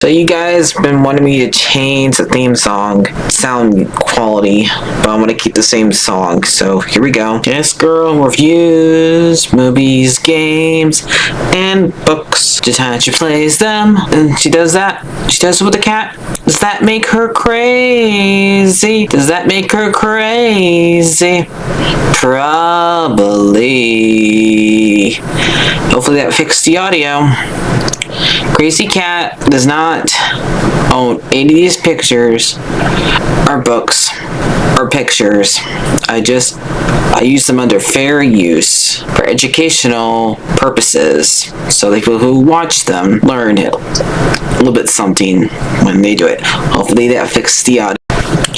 So you guys been wanting me to change the theme song sound quality, but I'm gonna keep the same song. So here we go. This girl reviews movies, games, and books. Just how she plays them, and she does that. She does it with the cat. Does that make her crazy? Does that make her crazy? Probably. Hopefully that fixed the audio. Crazy Cat does not own any of these pictures or books or pictures. I use them under fair use for educational purposes, so the people who watch them learn a little bit something when they do it. Hopefully that fixed the audio.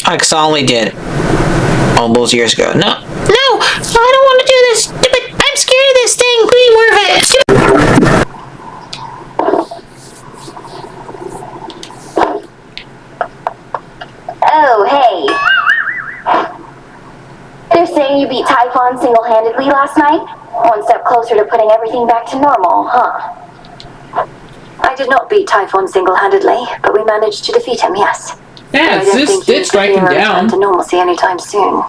Like I only did all those years ago. No, I don't want to do this. I'm scared of this thing. Please move it. Oh, hey. They're saying you beat Typhon single-handedly last night? One step closer to putting everything back to normal, huh? I did not beat Typhon single-handedly, but we managed to defeat him, yes. Yeah, it's striking down to normalcy anytime soon.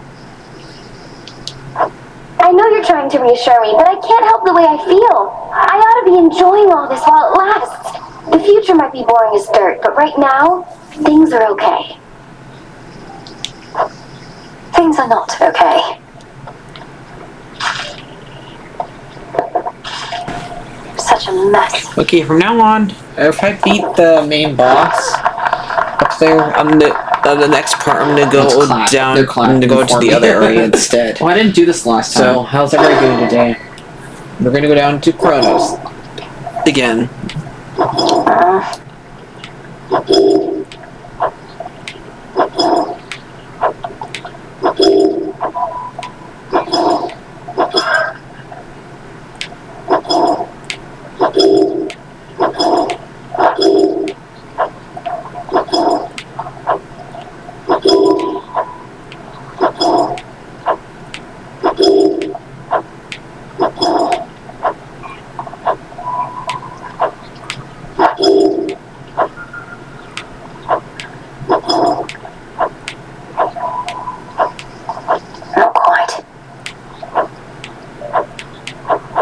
I know you're trying to reassure me, but I can't help the way I feel. I ought to be enjoying all this while it lasts. The future might be boring as dirt, but right now, things are okay. Things are not okay. Such a mess. Okay, from now on, if I beat the main boss up there on the next part, I'm gonna go down. I'm gonna go to the other area instead. Well, I didn't do this last time. So, how's everybody doing today? We're gonna go down to Kronos again.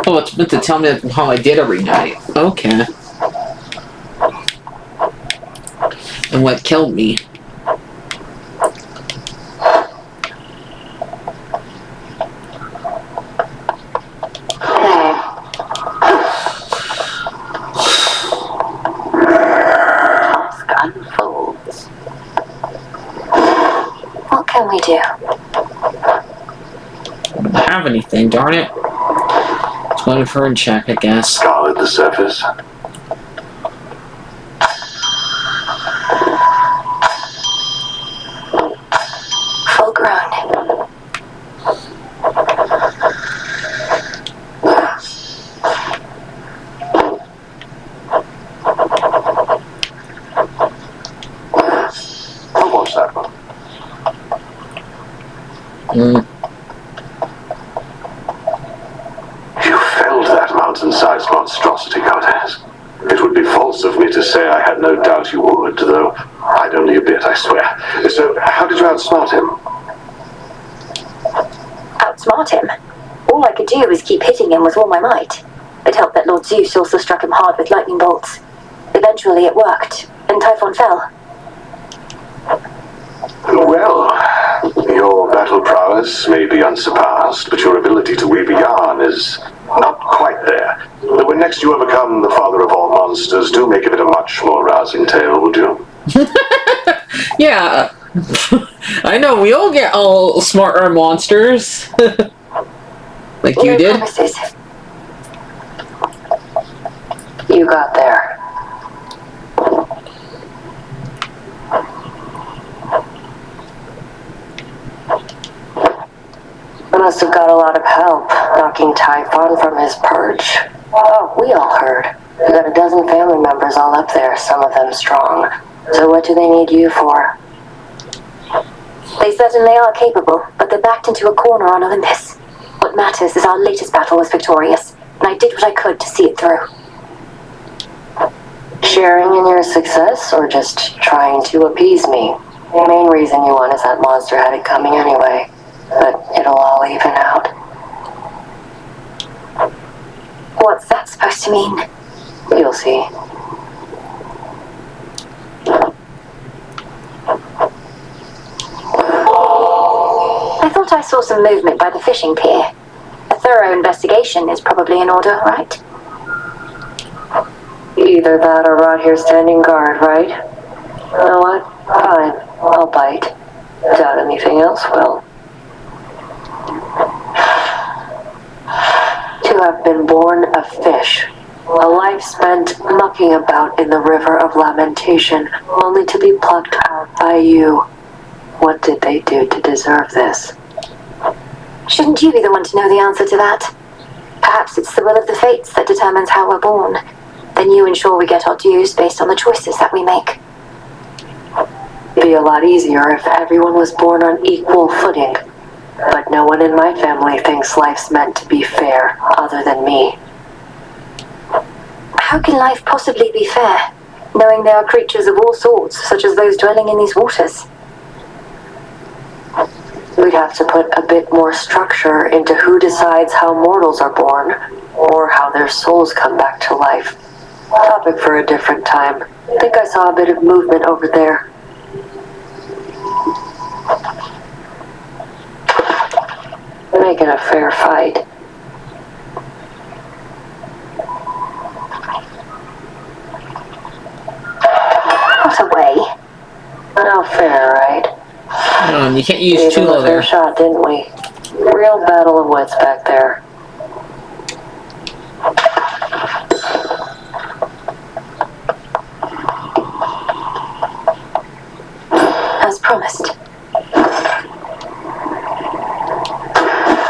Oh, it's meant to tell me how I did every night. Okay. And what killed me. What can we do? Don't have anything, darn it. Just waiting for her in check, I guess. Scarlet the surface. Full grown. I'll watch that one. You felled that mountain-sized monstrosity, Goddess. It would be false of me to say I had no doubt you would, though I'd only a bit, I swear. So, how did you outsmart him? Outsmart him? All I could do was keep hitting him with all my might. It helped that Lord Zeus also struck him hard with lightning bolts. Eventually it worked, and Typhon fell. Well, your battle prowess may be unsurpassed, but your ability to weave a yarn is not quite there. When next you overcome the father of all monsters, do make of it a much more rousing tale, would you? Yeah. I know, we all get all smarter monsters. Like you did. Promises. You got there. Must have got a lot of help knocking Typhon from his perch. Oh, we all heard. You got a dozen family members all up there, some of them strong. So what do they need you for? They certainly are capable, but they're backed into a corner on Olympus. What matters is our latest battle was victorious, and I did what I could to see it through. Sharing in your success, or just trying to appease me? The main reason you won is that monster had it coming anyway. But it'll all even out. What's that supposed to mean? You'll see. I thought I saw some movement by the fishing pier. A thorough investigation is probably in order, right? Either that or rot here standing guard, right? You know what? Fine. I'll bite. Doubt anything else will. To have been born a fish. A life spent mucking about in the river of lamentation, only to be plucked out by you. What did they do to deserve this? Shouldn't you be the one to know the answer to that? Perhaps it's the will of the fates that determines how we're born. Then you ensure we get our dues based on the choices that we make. It'd be a lot easier if everyone was born on equal footing. But no one in my family thinks life's meant to be fair, other than me. How can life possibly be fair, knowing there are creatures of all sorts, such as those dwelling in these waters? We'd have to put a bit more structure into who decides how mortals are born, or how their souls come back to life. Topic for a different time. I think I saw a bit of movement over there. Make it a fair fight. What a way. Not fair, right? You can't use Gave him Chulo a fair there. shot, didn't we? Real battle of wits back there. As promised.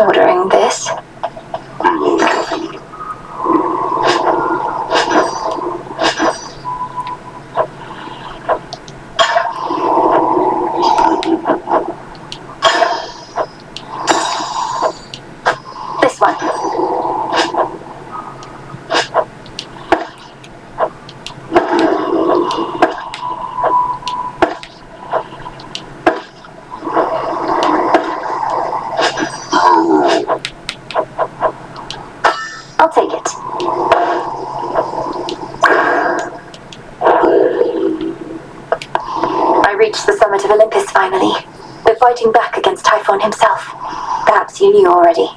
Ordering this. This one. I'll take it. I reached the summit of Olympus finally. We're fighting back against Typhon himself. Perhaps you knew already.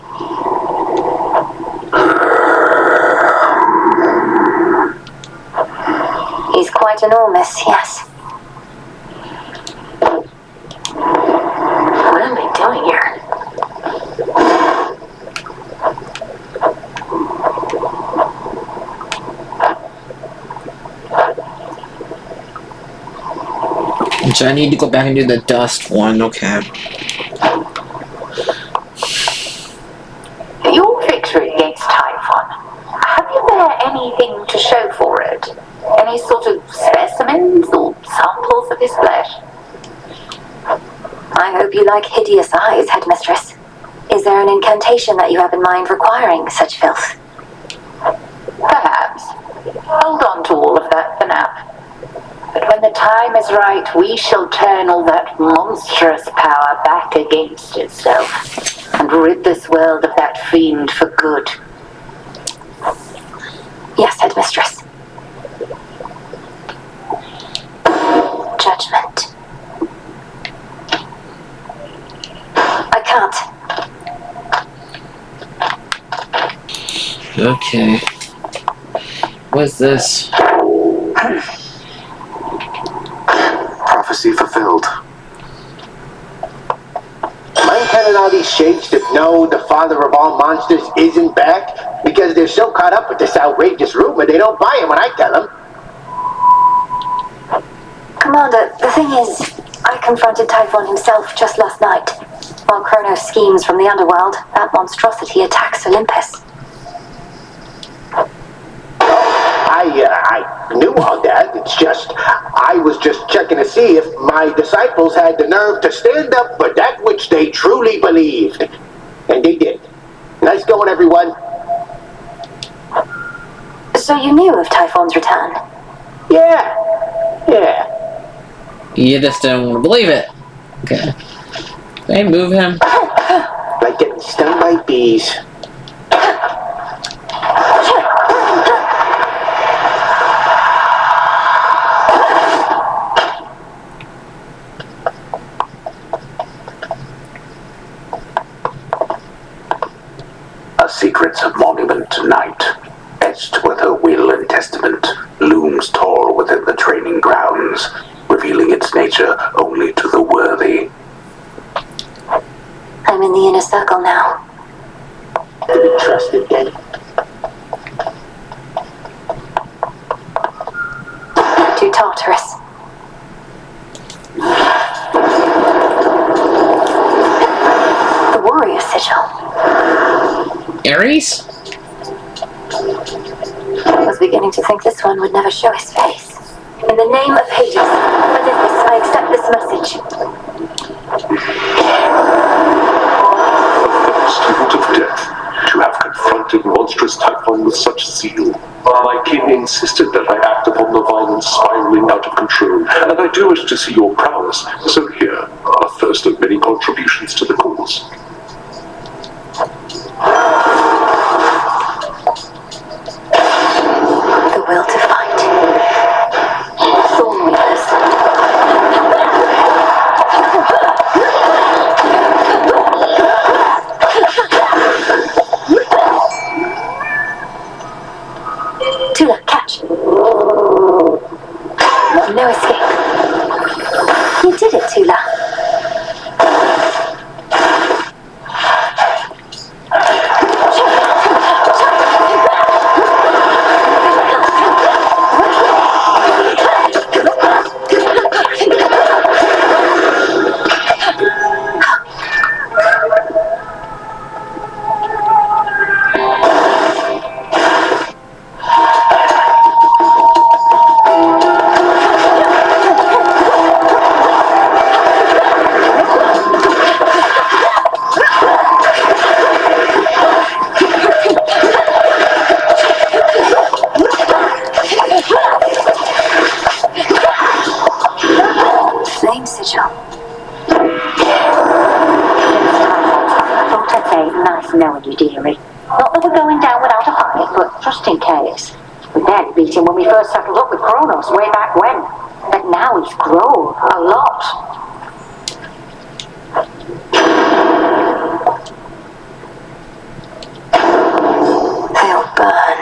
He's quite enormous, yes. What am I doing here? So I need to go back and do the dust one, okay. Your victory against Typhon, have you there anything to show for it? Any sort of specimens or samples of his flesh? I hope you like hideous eyes, headmistress. Is there an incantation that you have in mind requiring such filth? Perhaps. Hold on to all of that for now. But when the time is right, we shall turn all that monstrous power back against itself and rid this world of that fiend for good. Yes, headmistress. Judgment. I can't. Okay. What's this? Prophecy fulfilled. Mind telling all these shapes to know the father of all monsters isn't back? Because they're so caught up with this outrageous rumor, they don't buy it when I tell them. Commander, the thing is, I confronted Typhon himself just last night. While Kronos schemes from the underworld, that monstrosity attacks Olympus. I knew all that. It's just, I was just checking to see if my disciples had the nerve to stand up for that which they truly believed. And they did. Nice going, everyone. So you knew of Typhon's return? Yeah. You just don't want to believe it. Okay. They move him. Like getting stung by bees. A secret monument tonight, etched with her will and testament, looms tall within the training grounds, revealing its nature only to the worthy. I'm in the inner circle now. To be trusted then. Too torturous. The warrior sigil. Ares? I was beginning to think this one would never show his face. In the name of Hades, within this, I accept this message. Student of death, to have confronted monstrous Typhon with such zeal. My king insisted that I act upon the violence spiraling out of control, and I do wish to see your prowess, so here, a first of many contributions to the cause. The will to fight. Thorn weavers. Tula, catch. No escape. You did it, Tula. Flame sigil. I thought I'd say nice knowing you, dearie. Not that we're going down without a fight, but just in case. We barely beat him when we first settled up with Kronos way back when. But now he's grown a lot. They'll burn.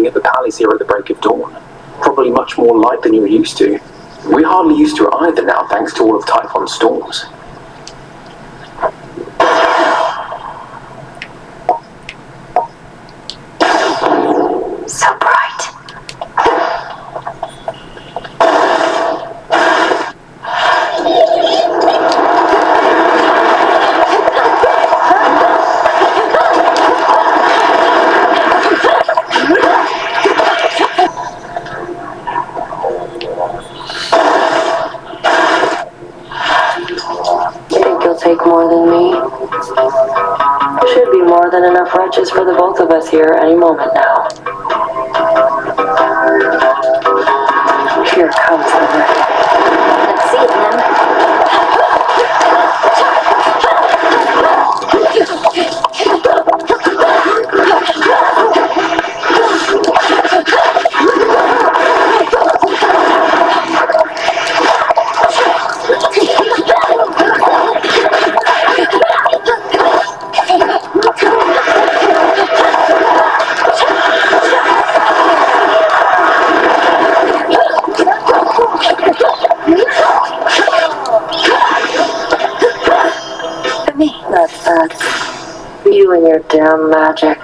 at the palace here at the break of dawn. Probably much more light than you're used to. We're hardly used to it either now, thanks to all of Typhon's storms. So bright. Think you'll take more than me? Should be more than enough wretches for the both of us here any moment now. Here comes the wreck. Let's see it then. For me. That's that. You and your damn magic.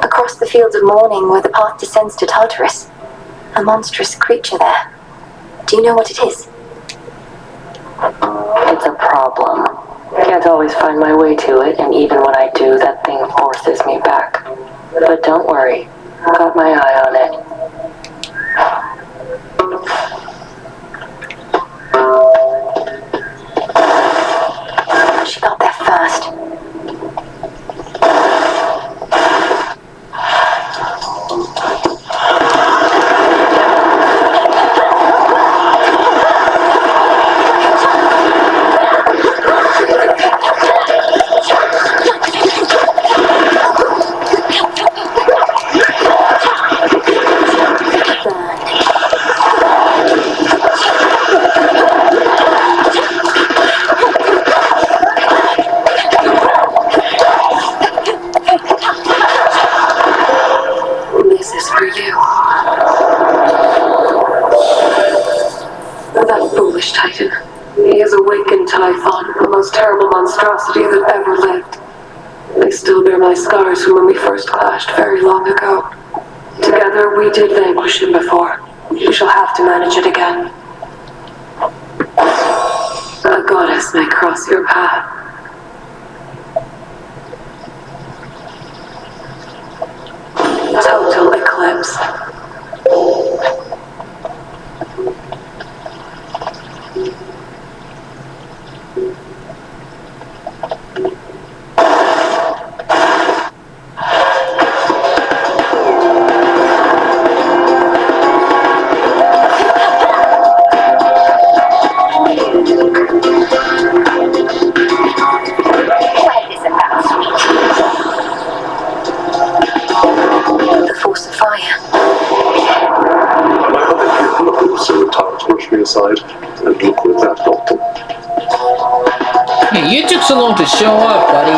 Across the fields of morning where the path descends to Tartarus. A monstrous creature there. Do you know what it is? It's a problem. Can't always find my way to it, and even when I do, that thing forces me back. But don't worry, got my eye on it. She got there first. This is for you. That foolish Titan. He has awakened Typhon, the most terrible monstrosity that ever lived. They still bear my scars from when we first clashed very long ago. Together we did vanquish him before. We shall have to manage it again. A goddess may cross your path. Total eclipse. The force of fire. My other people also at times brush me aside, and look with that, Doctor. Hey, you took so long to show up, buddy.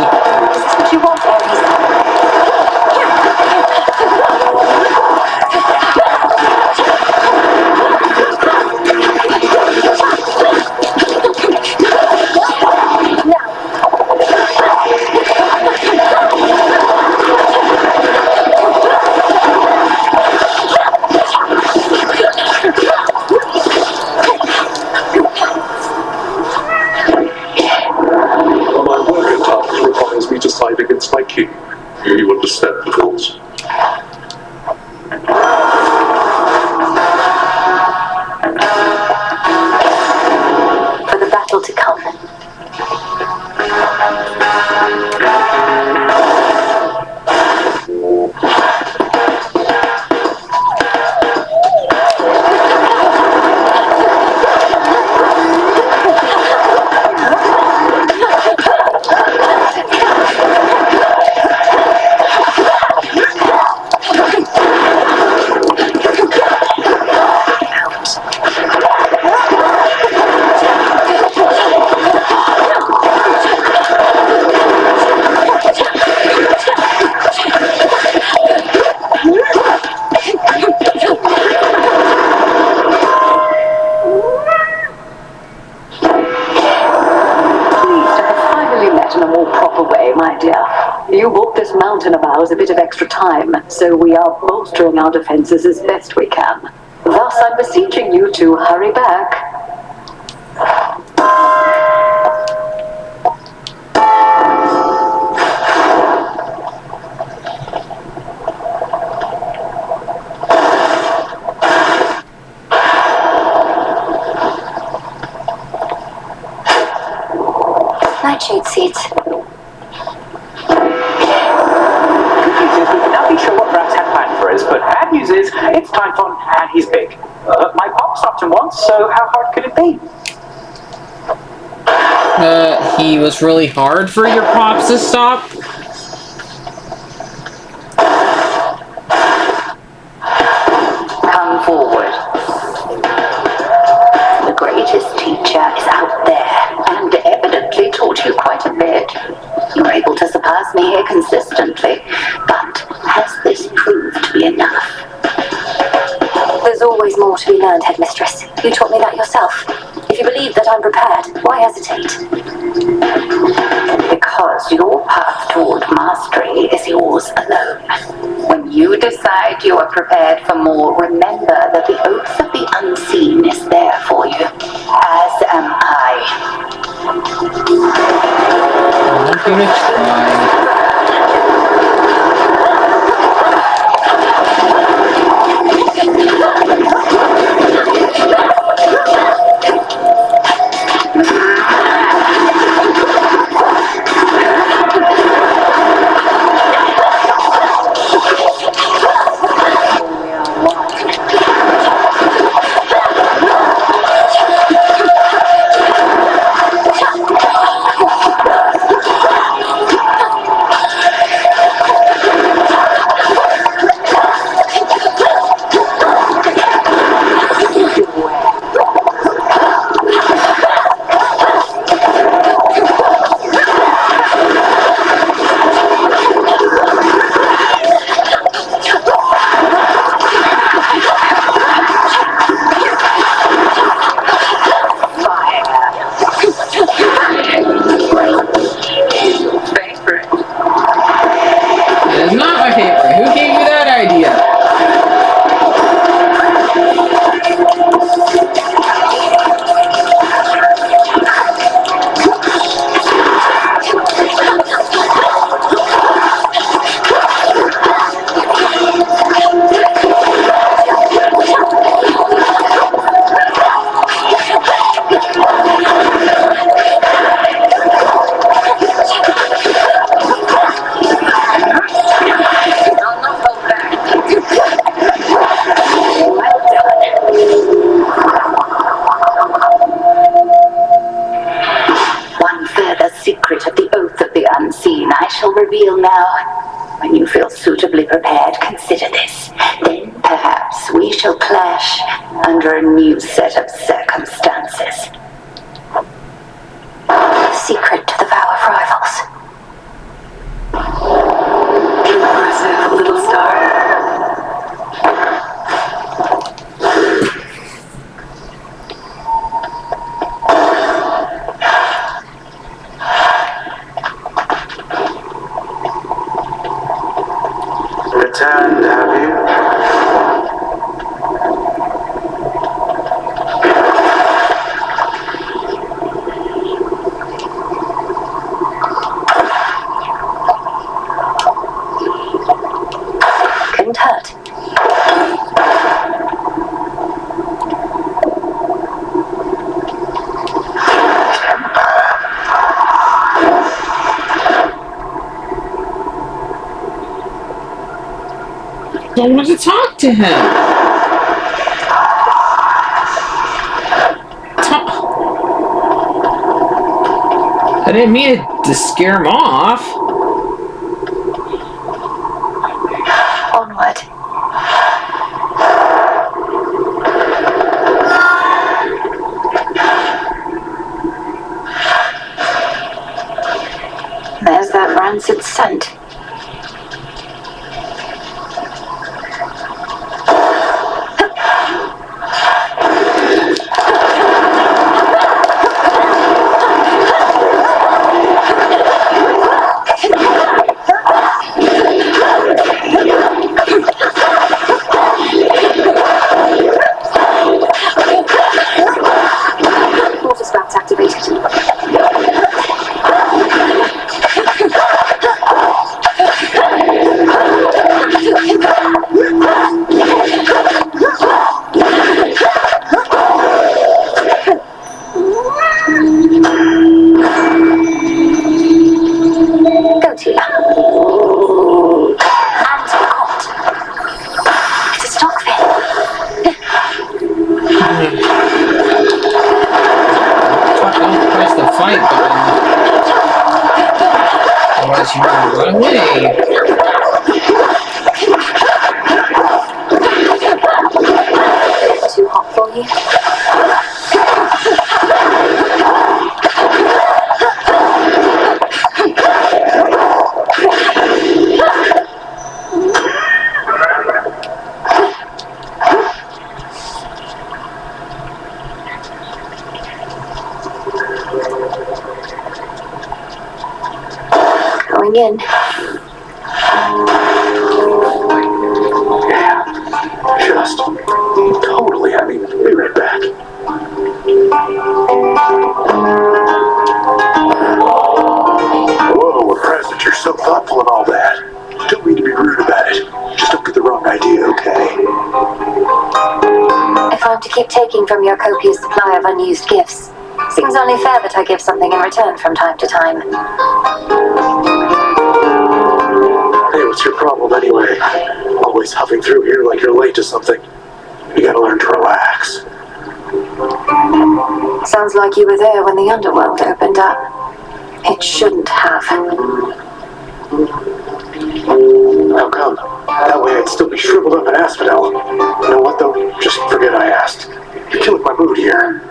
What you want, Aries? My work at times requires me to side against my this mountain of ours a bit of extra time, so we are bolstering our defenses as best we can. Thus, I'm beseeching you to hurry back. Nightshade seeds. Now be sure what Brax had planned for us, but bad news is, it's Typhon and he's big. My pop stopped him once, so how hard could it be? He was really hard for your pops to stop? Come forward. The greatest teacher is out there, and evidently taught you quite a bit. You're able to surpass me here consistently, but has this proved to be enough? There's always more to be learned, Headmistress. You taught me that yourself. If you believe that I'm prepared, why hesitate? Because your path toward mastery is yours alone. When you decide you are prepared for more, remember that the oath of the unseen is there for you, as am I. I'm gonna try. It's not my favorite. Who gave you that idea? One further secret of the oath of the unseen I shall reveal now. When you feel suitably prepared, consider this. Then perhaps we shall clash under a new set of circumstances. Secret to the vow of rivals. Impressive, little star. Returned, have you? Couldn't hurt. I want to talk to him. I didn't mean to scare him off. Onward. There's that rancid scent. guess you want to run away. Too hot for you? Going in. Just totally. I mean, be right back. Whoa, impressed that you're so thoughtful and all that. Don't mean to be rude about it. Just don't get the wrong idea, okay? If I'm to keep taking from your copious supply of unused gifts, seems only fair that I give something in return from time to time. Hey, what's your problem anyway? Always huffing through here like you're late to something. You gotta learn to relax. Sounds like you were there when the underworld opened up. It shouldn't have. How come? That way I'd still be shriveled up in asphodel. You know what though? Just forget I asked. You're killing my mood here.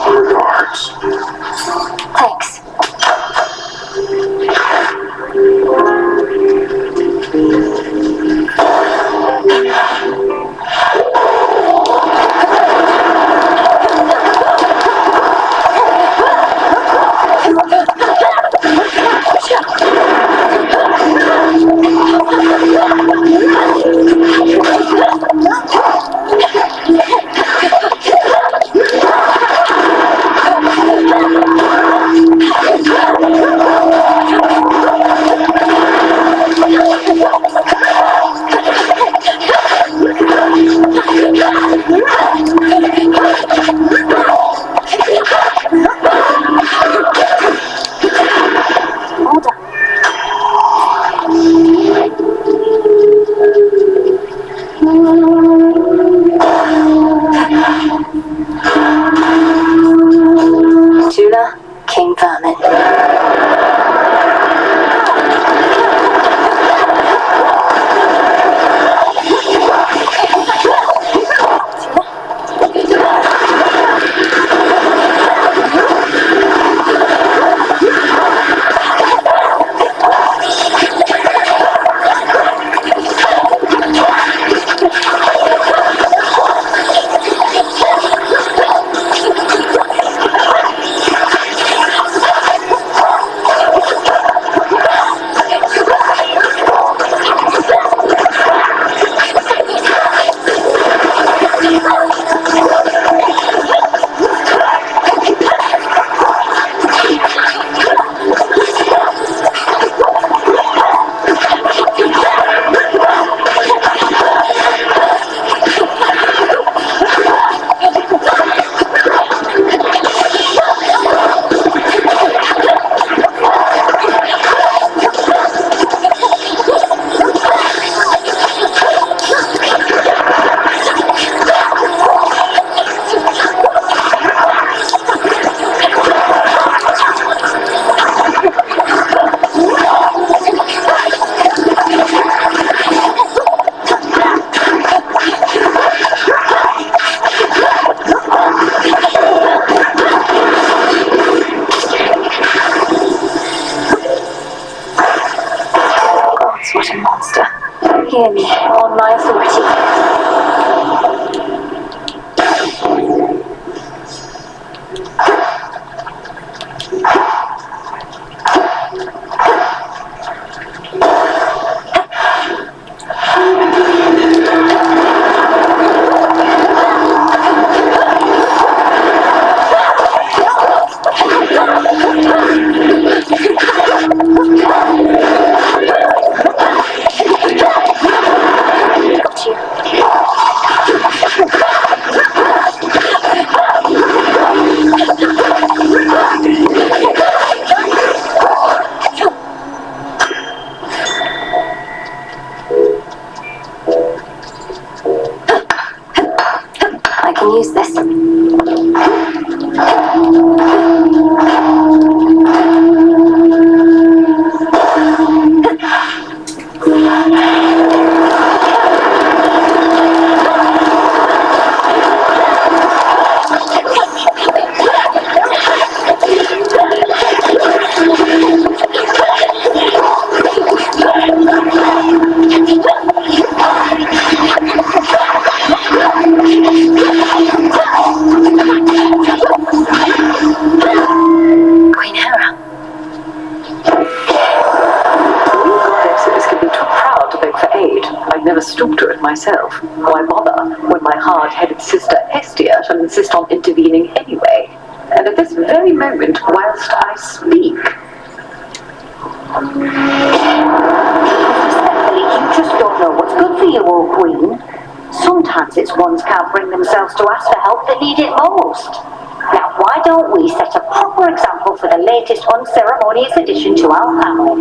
Regards. Thanks. Tuna, King Vermin. What a monster. Hear me, on my authority. Got you. stalked her myself. Why bother when my hard-headed sister Hestia shall insist on intervening anyway? And at this very moment, whilst I speak. Respectfully, you just don't know what's good for you, old queen. Sometimes it's ones can't bring themselves to ask for help that need it most. Now, why don't we set a proper example for the latest unceremonious addition to our family?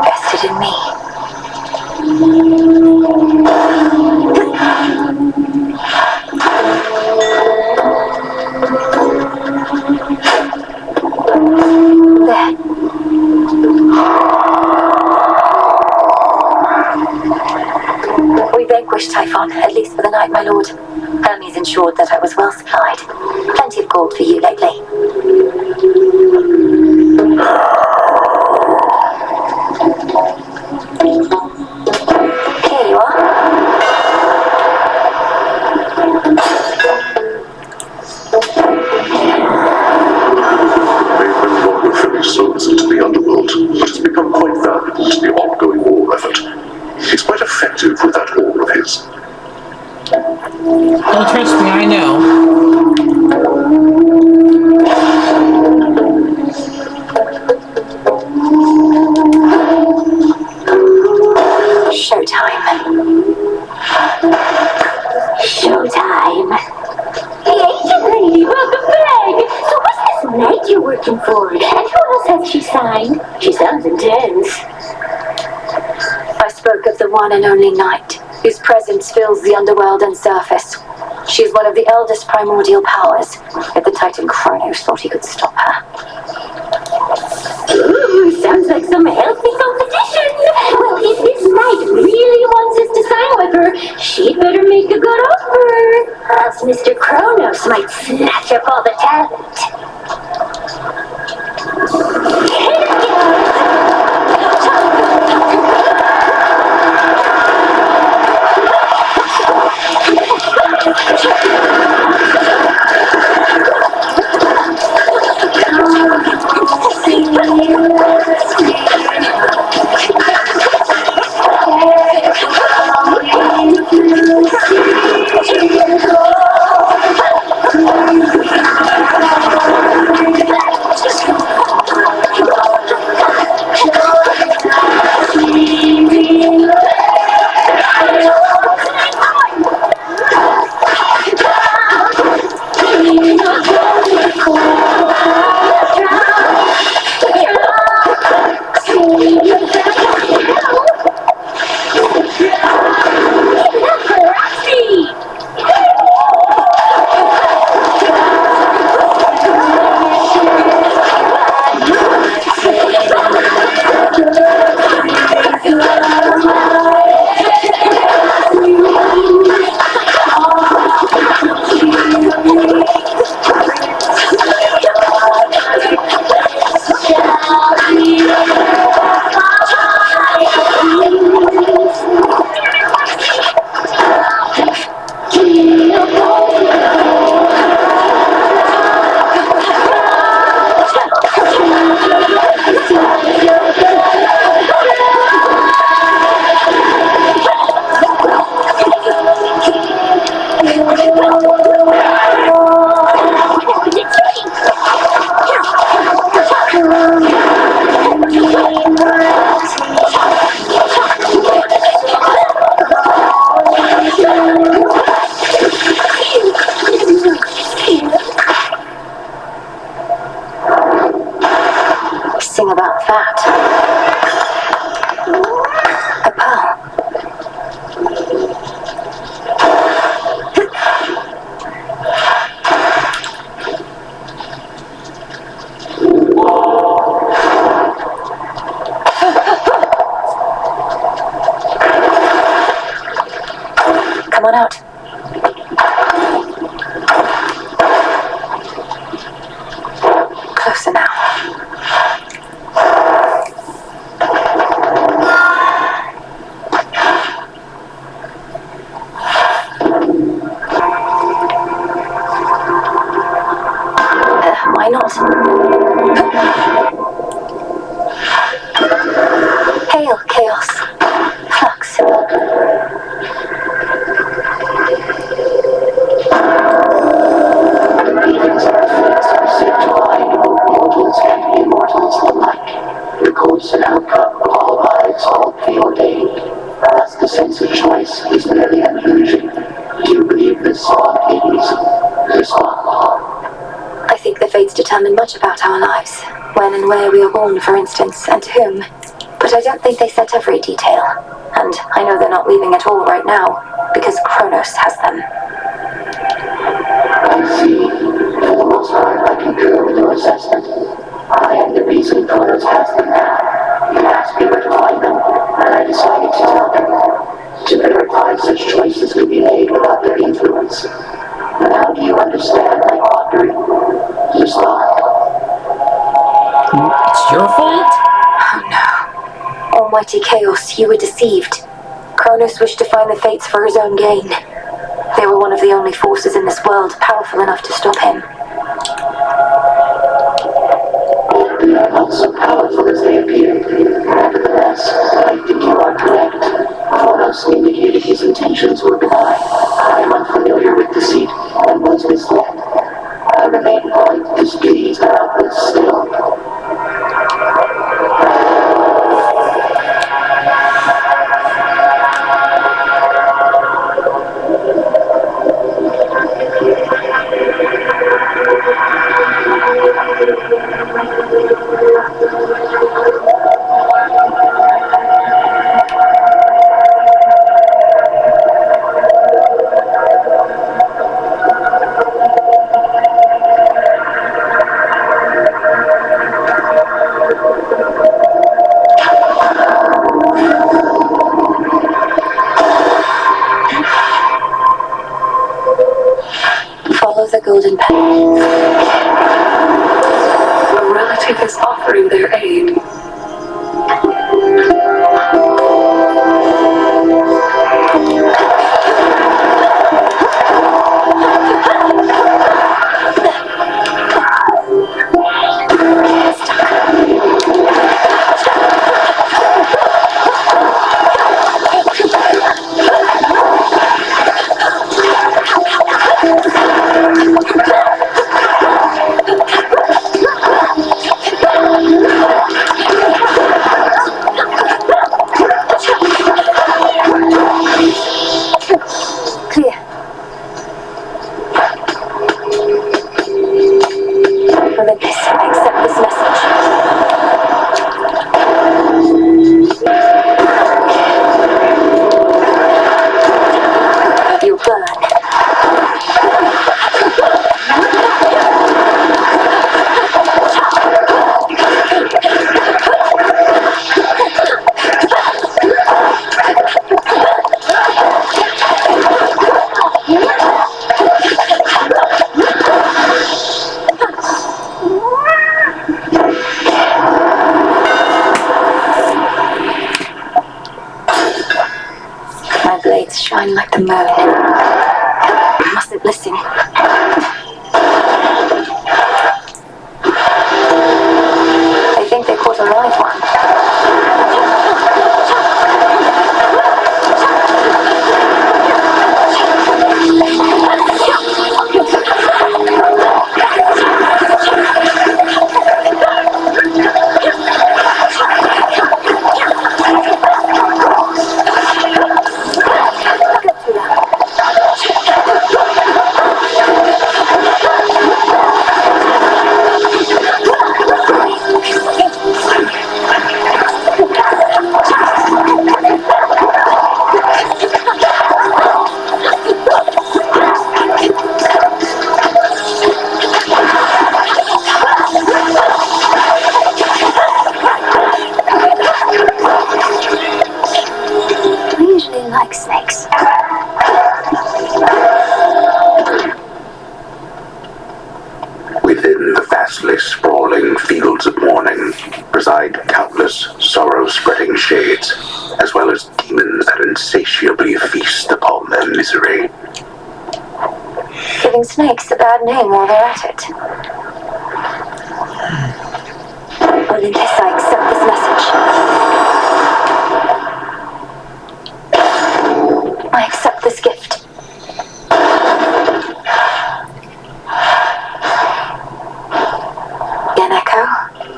Vested in me. There. We vanquished Typhon, at least for the night, my lord. Hermes ensured that I was well supplied. Plenty of gold for you lately. Here you are. May no longer furnish services to the underworld, but has become quite valuable to the ongoing war effort. He's quite effective with that aura of his. Oh, trust me, I know. Showtime. Showtime. Hey, Agent Lady, welcome back! So what's this knight you're working for? And who else has she signed? She sounds intense. I spoke of the one and only night, whose presence fills the underworld and surface. She is one of the eldest primordial powers, yet the Titan Kronos thought he could stop her. Ooh, sounds like some healthy competition. Well, if this knight really wants us to sign with her, she'd better make a good offer. Else Mr. Kronos might snatch up all the talent. Here it goes. Sing about that. A pearl. Come on out. Closer now. Why not? determine much about our lives. When and where we are born, for instance, and to whom. But I don't think they set every detail. And I know they're not leaving at all right now, because Kronos has them. I see. For the most part, I concur with your assessment. I am the reason Kronos has them now. You asked me where to find them, and I decided to tell them. To verify such choices could be made without their influence. Now do you understand my quandary? You smile. It's your fault? Oh no. Almighty Chaos, you were deceived. Kronos wished to find the fates for his own gain. They were one of the only forces in this world powerful enough to stop him. They are not so powerful as they appear. Nevertheless, I think you are correct. Kronos indicated his intentions were benign. I am unfamiliar with deceit and was misled. I remain quite displeased about this still. Follow the golden path. A relative is offering their aid. Clear. Olympus, I accept this message. You burn. My blades shine like the moon. I mustn't listen. I think they caught a live one. I usually like snakes. Within the vastly sprawling fields of morning reside countless sorrow-spreading shades, as well as demons that insatiably feast upon their misery. Giving snakes a bad name while they're at it. Olympus, I accept this message. I accept this gift. Echo,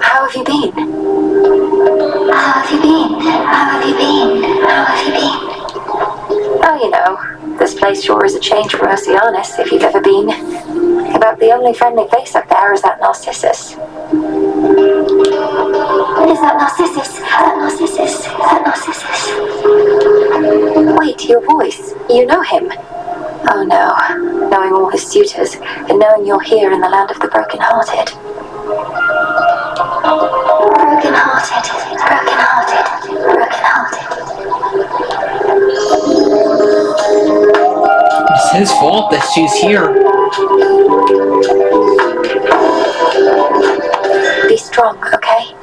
how have you been? How have you been? How have you been? How have you been? Oh, you know, this place sure is a change from Oceanus, if you've ever been. About the only friendly face up there is that Narcissus. Is that Narcissus? That Narcissus? That Narcissus? Wait, your voice. You know him. Oh no. Knowing all his suitors, and knowing you're here in the land of the broken-hearted. Broken-hearted, broken-hearted, broken-hearted. It's his fault that she's here. Be strong, okay?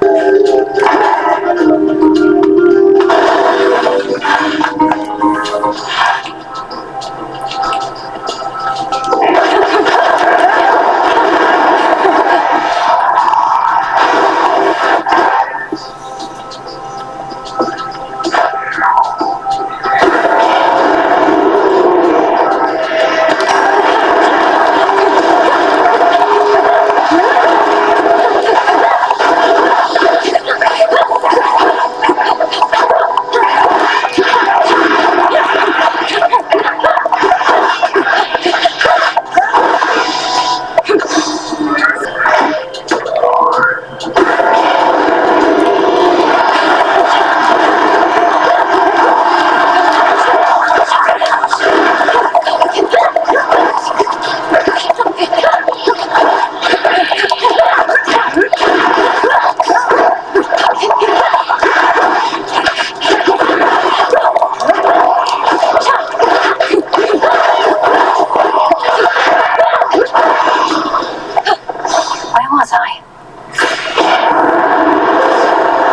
Where was I?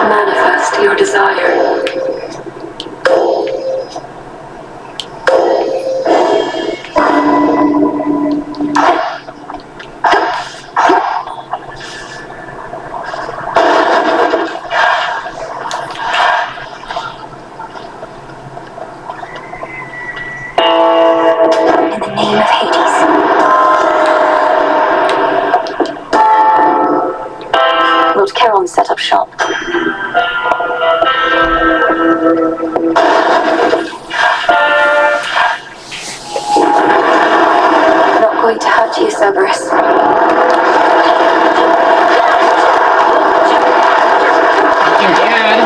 Manifest your desire. In the name of Hades. Lord Charon set up shop. Not going to hurt you, Cerberus. Your dad.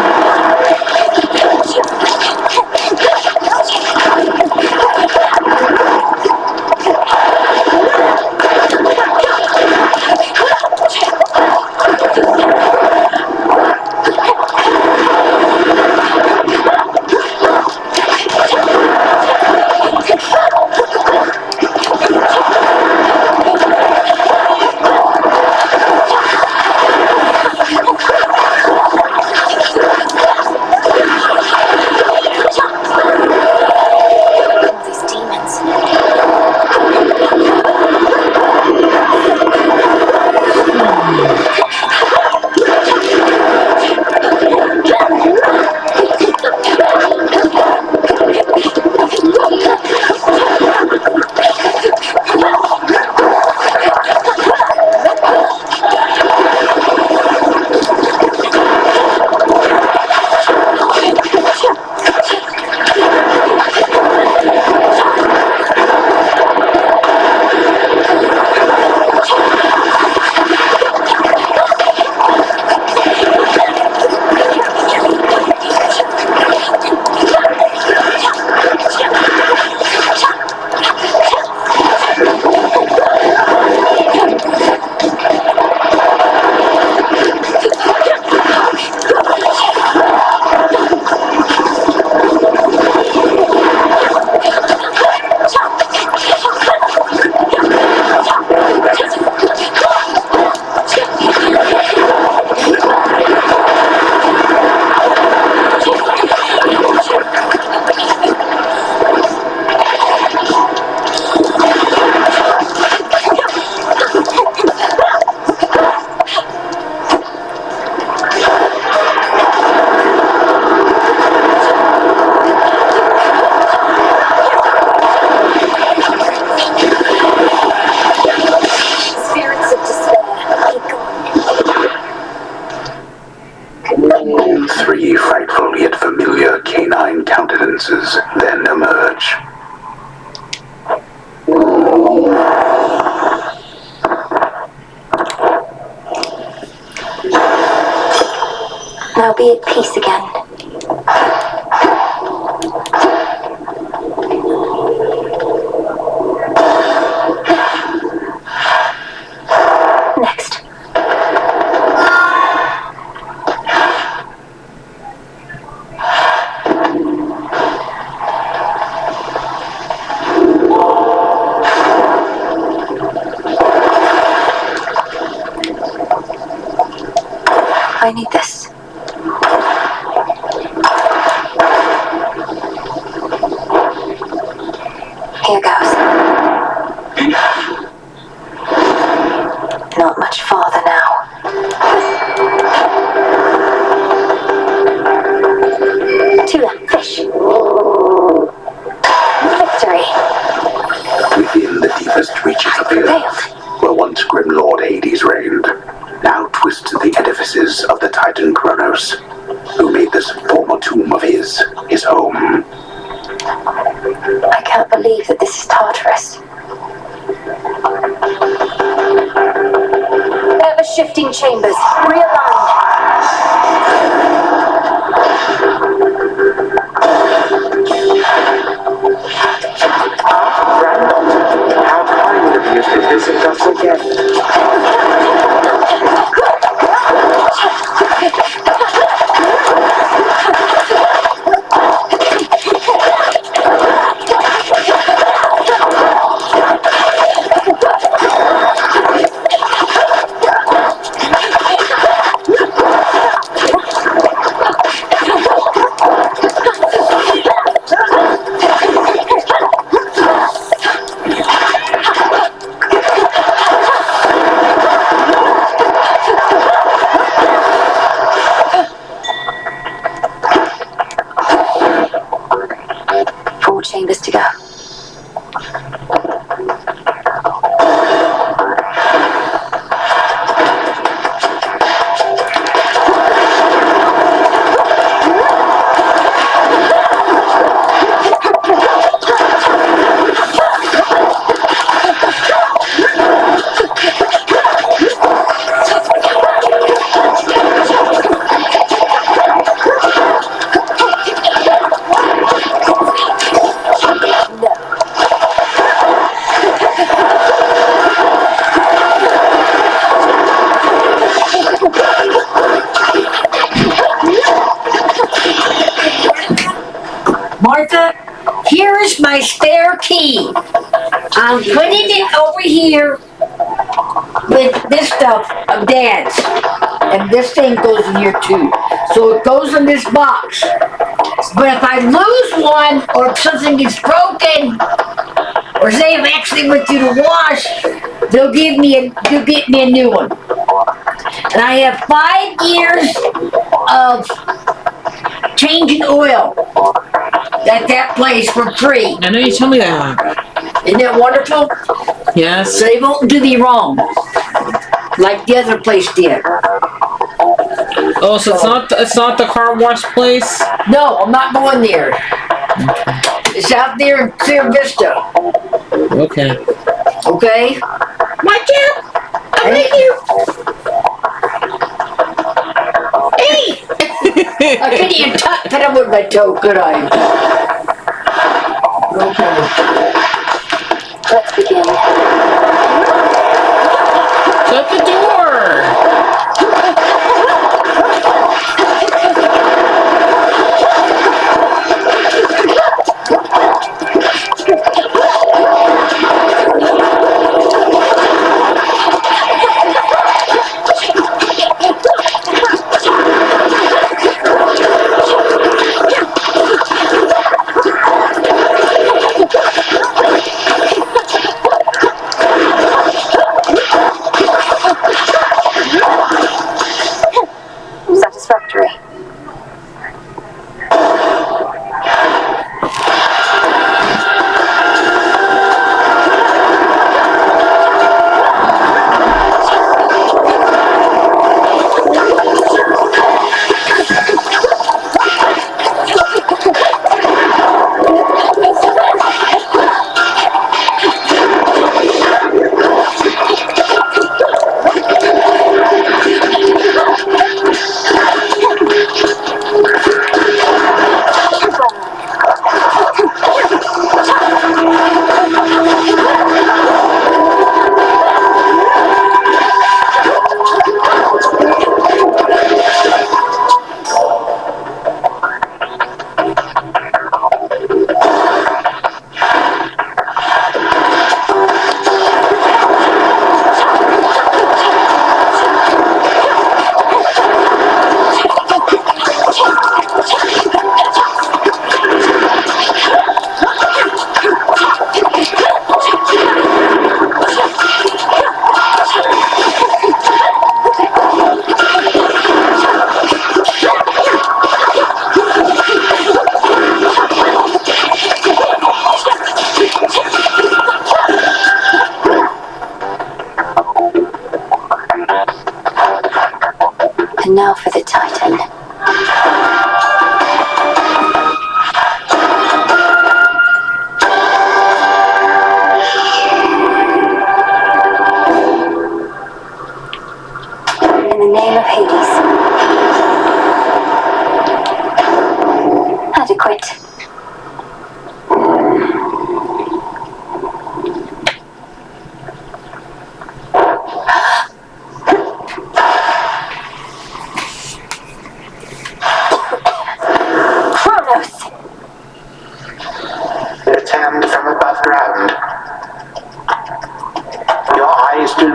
I'll be at peace again. Next. I need this. Here goes. Not much farther now. Tula, fish. Victory. Within the deepest reaches of the earth, where once grim Lord Hades reigned, now twist the edifices of the Titan Kronos, who made this former tomb of his home. I can't believe that this is Tartarus. Ever-shifting chambers. Realign. How kind of you to visit us again. Chambers to go. Martha, here is my spare key. I'm putting it over here with this stuff of Dad's. And this thing goes in here too. So it goes in this box. But if I lose one or if something gets broken, or say if I actually went through the wash, they'll get me a new one. And I have 5 years of changing oil at that place for free. I know you told me that. Isn't that wonderful? Yes. So they won't do me wrong, like the other place did. Oh, so it's not the car wash place? No, I'm not going there. It's out there in Clear Vista. Okay. Okay? Watch out! I'm right here! Hey! I couldn't even pet him with my toe, could I? Okay. Let's begin. Shut the door!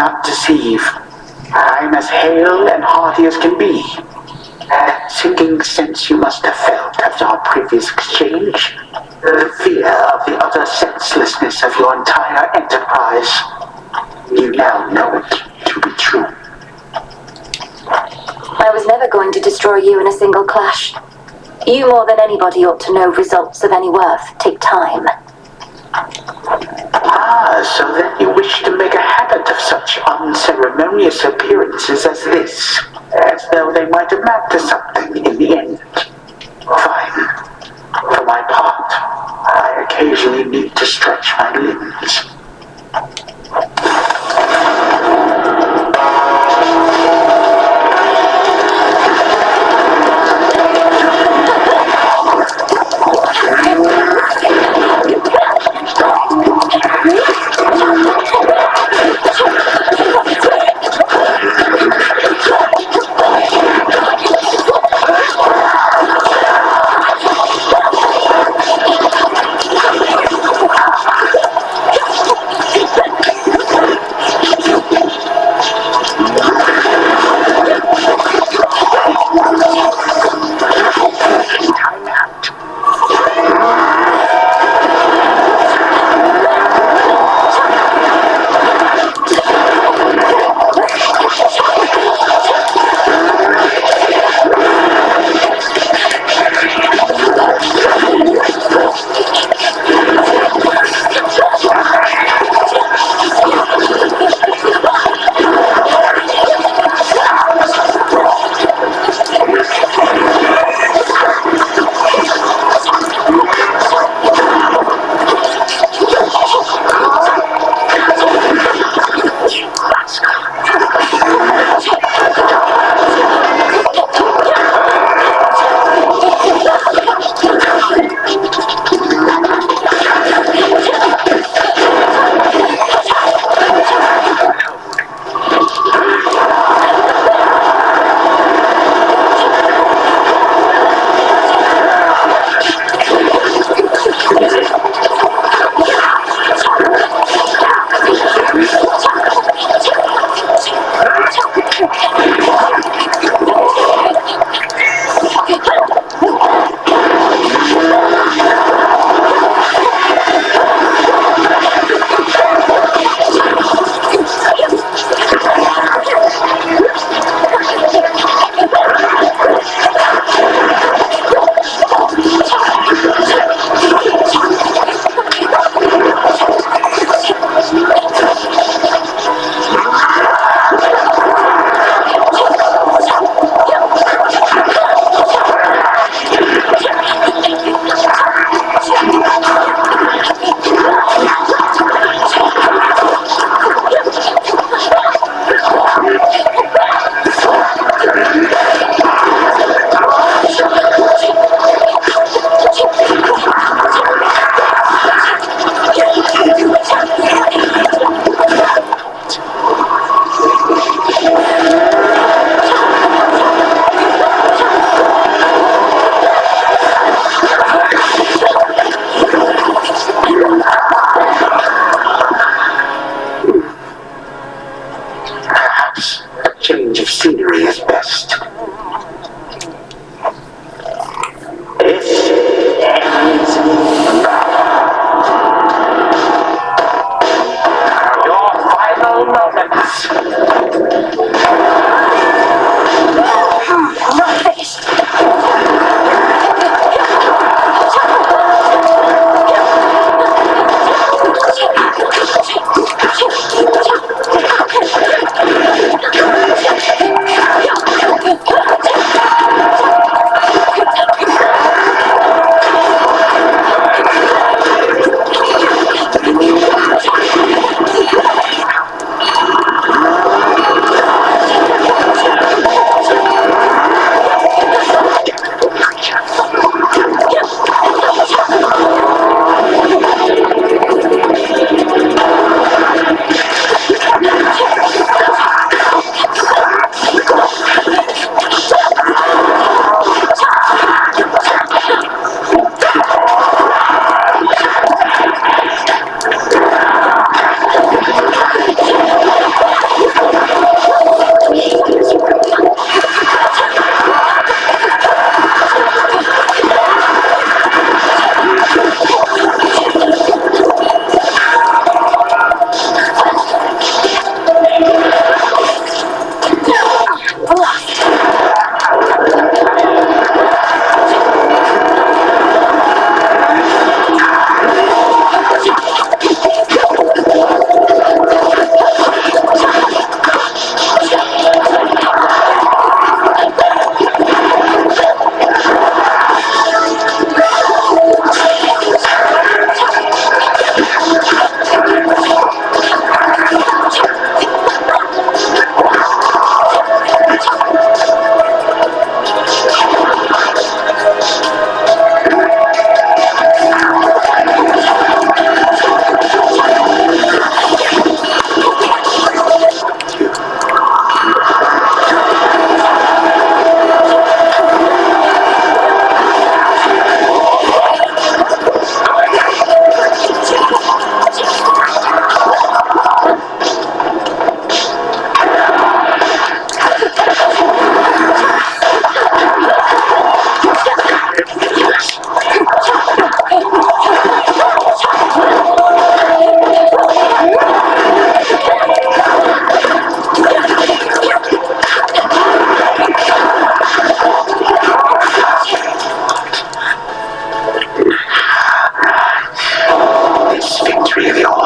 not deceive. I'm as hale and hearty as can be. That sinking sense you must have felt after our previous exchange. The fear of the utter senselessness of your entire enterprise. You now know it to be true. I was never going to destroy you in a single clash. You more than anybody ought to know results of any worth take time. Ah, so then you wish to make a habit of such unceremonious appearances as this, as though they might amount to something in the end. Fine. For my part, I occasionally need to stretch my limbs.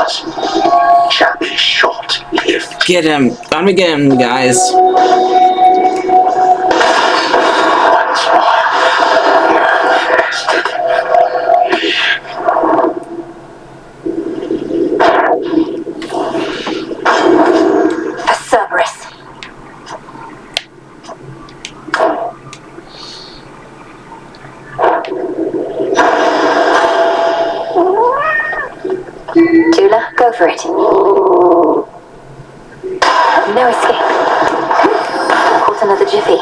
powers shall be short-lived. Get him. Let me get him, guys. Once more, manifested. For Cerberus. Tula, go for it. No escape. Caught another jiffy.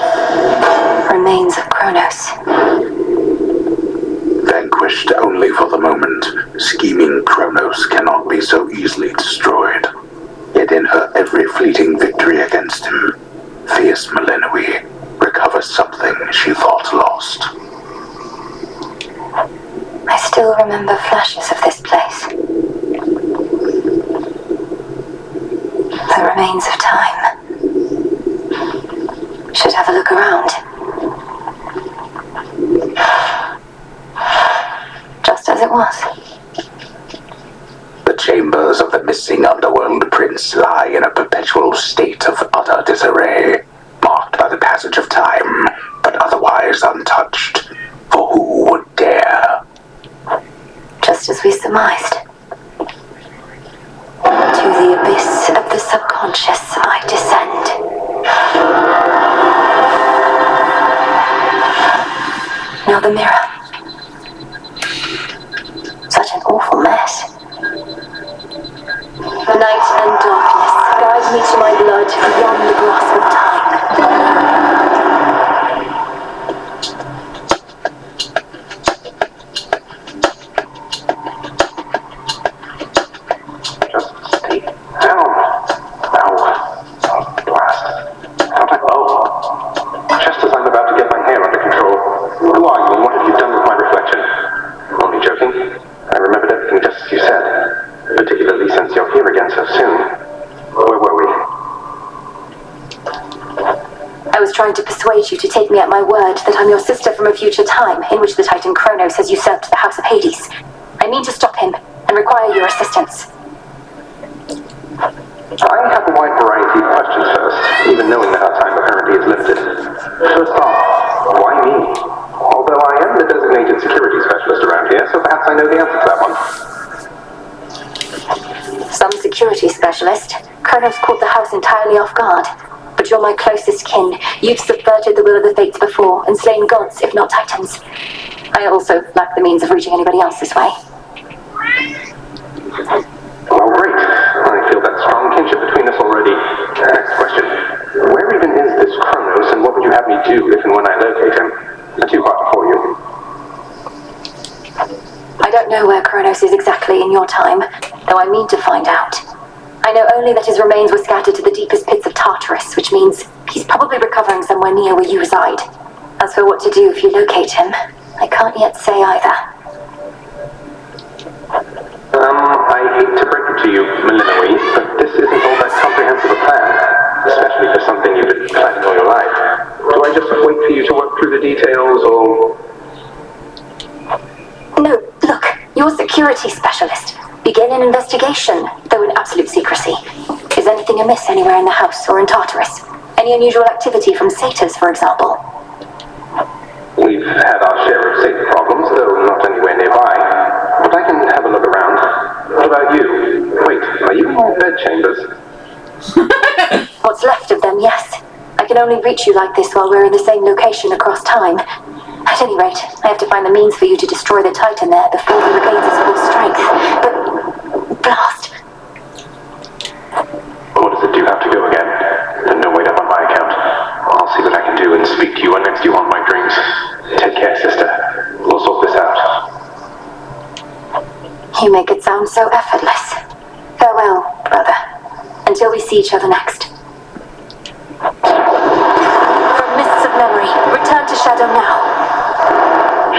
Remains of Kronos. Vanquished only for the moment, scheming Kronos cannot be so easily destroyed. Yet in her every fleeting victory against him, fierce Millenoi recovers something she thought lost. I still remember flashes of this place. The remains of time. Should have a look around. Just as it was. The chambers of the missing underworld prince lie in a perpetual state of utter disarray, marked by the passage of time, but otherwise untouched. For who would dare? Just as we surmised. To the abyss of the subconscious I descend. Now the mirror. Such an awful mess. Night and darkness guide me to my blood beyond the grasp of time. Just as I'm about to get my hair under control. Who are you and what have you done with my reflection? Only joking. I remembered everything just as you said. Particularly since you're here again so soon. Where were we? I was trying to persuade you to take me at my word that I'm your sister from a future time in which the Titan Kronos has usurped the House of Hades. I mean to stop him and require your assistance. I have a wide variety of questions first, even knowing that our time apparently is limited. First off, why me? Although I am the designated security specialist around here, so perhaps I know the answer to that one. Some security specialist. Kronos caught the house entirely off guard. But you're my closest kin. You've subverted the will of the fates before and slain gods, if not titans. I also lack the means of reaching anybody else this way. Well, great. I feel that strong kinship between us already. Next question. Where even is this Kronos, and what would you have me do if and when I locate him? A two-parter for you. I don't know where Kronos is exactly in your time, though I mean to find out. I know only that his remains were scattered to the deepest pits of Tartarus, which means he's probably recovering somewhere near where you reside. As for what to do if you locate him, I can't yet say either. I hate to break it to you, Millenoi, but this isn't all that comprehensive a plan, especially for something you've been planning all your life. Do I just wait for you to work through the details, or... No, look, you're a security specialist. Begin an investigation, though in absolute secrecy. Is anything amiss anywhere in the house or in Tartarus? Any unusual activity from satyrs, for example? We've had our share of satyr problems, though not anywhere nearby. But I can have a look around. What about you? Wait, are you in my bedchambers? What's left of them, yes. I can only reach you like this while we're in the same location across time. At any rate, I have to find the means for you to destroy the Titan there before he regains his full strength. But... blast! What does it do have to go again? Then no wait up on my account. I'll see what I can do and speak to you when next you haunt my dreams. Take care, sister. We'll sort this out. You make it sound so effortless. Farewell, brother. Until we see each other next. From mists of memory, return to Shadow now.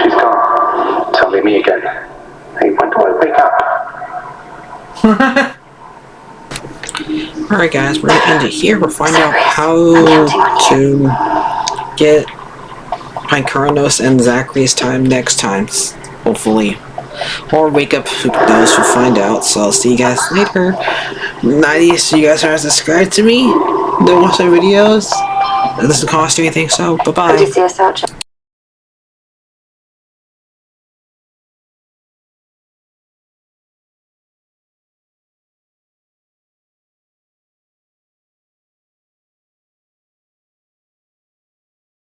She's gone. It's only me again. Hey, when do I wake up? Alright guys, we're gonna end it here. We'll find out how to get find Kronos and Zachary's time next time, hopefully. or wake up those who find out. So I'll see you guys later. 90, so you guys are subscribed to me. Don't watch my videos. It doesn't cost you anything, so bye-bye. Did you see us out, Jack?